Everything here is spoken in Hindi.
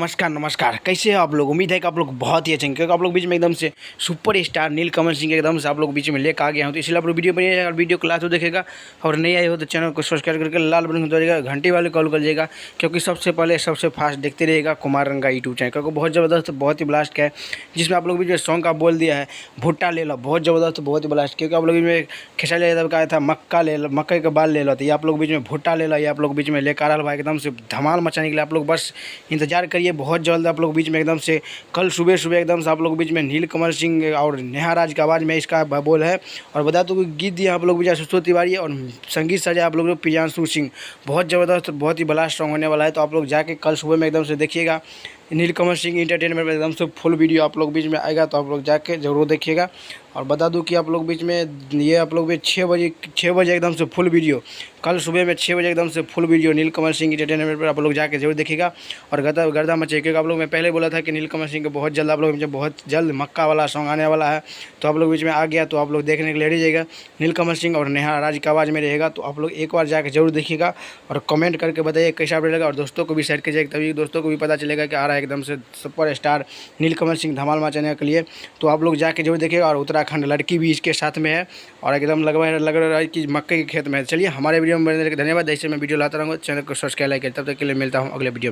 नमस्कार नमस्कार, कैसे हैं आप लोग। उम्मीद है कि आप लोग बहुत ही अच्छे हैं, क्योंकि आप लोग बीच में एकदम से सुपर स्टार नीलकमल सिंह एकदम से आप लोग बीच में लेकर आ गया हूँ। तो इसलिए आप लोग वीडियो बनिएगा और वीडियो को लास्ट देखेगा। और नहीं आए हो तो चैनल को सब्सक्राइब करके लाल बटन दबाइएगा, घंटी वाले कॉल कर लीजिएगा, क्योंकि सबसे पहले सबसे फास्ट देखते रहिएगा कुमार रंगा यूट्यूब चैनल, क्योंकि बहुत ज़बरदस्त बहुत ही ब्लास्ट का है, जिसमें आप लोग बीच में सॉन्ग का बोल दिया है भुट्टा ले लो, बहुत ज़बरदस्त बहुत ही ब्लास्ट। क्योंकि आप लोग बीच में खेसारी यादव का आया था मक्का ले लो, मक्के के बाल ले लो, तो ये आप लोग बीच में भुट्टा ले लो, ये आप लोग बीच में लेकर आ रहा एकदम से धमाल मचाने के लिए। आप लोग बस इंतजार करिए, बहुत जल्द आप लोग बीच में एकदम से कल सुबह सुबह एकदम से आप लोग बीच में नीलकमल सिंह और नेहा राज का आवाज़ में इसका बोल है। और बता दूँ कि गीत दिया आप लोग विजय सुष्टो तिवारी और संगीत सजा आप लोग प्रियांशु सिंह। बहुत ज़बरदस्त बहुत ही ब्लास्ट सॉन्ग होने वाला है, तो आप लोग जाके कल सुबह में एकदम से देखिएगा। नीलकमल सिंह इंटरटेनमेंट में एकदम से फुल वीडियो आप लोग बीच में आएगा, तो आप लोग जाके ज़रूर देखिएगा। और बता दूं कि आप लोग बीच में ये आप लोग भी 6 बजे एकदम से फुल वीडियो, कल सुबह में 6 बजे एकदम से फुल वीडियो नीलकमल सिंह इंटरटेनमेंट पर आप लोग जाके जरूर देखिएगा। और गर्दा मचे, क्योंकि आप लोग मैं पहले बोला था कि नीलकमल सिंह को बहुत जल्द आप लोग बहुत जल्द मक्का वाला सॉन्ग आने वाला है, तो आप लोग बीच में आ गया, तो आप लोग देखने के लिए रहिएगा। नीलकमल सिंह और नेहा राज का आवाज़ में रहेगा, तो आप लोग एक बार जाकर जरूर देखिएगा और कमेंट करके बताइए कैसा लगेगा। और दोस्तों को भी शेयर कीजिएगा, तभी दोस्तों को भी पता चलेगा कि आ रहा है एकदम से सुपर स्टार नीलकमल सिंह धमाल मचाने के लिए। तो आप लोग जाके जरूर देखिएगा। और उत्तराखंड लड़की भी इसके साथ में है और एकदम लग रहा है कि मक्के के खेत में है। चलिए हमारे वीडियो में बनने के धन्यवाद। ऐसे मैं वीडियो लाता रहूँगा, चैनल को सब्सक्राइब करें। तब तक के लिए मिलता हूँ अगले वीडियो में।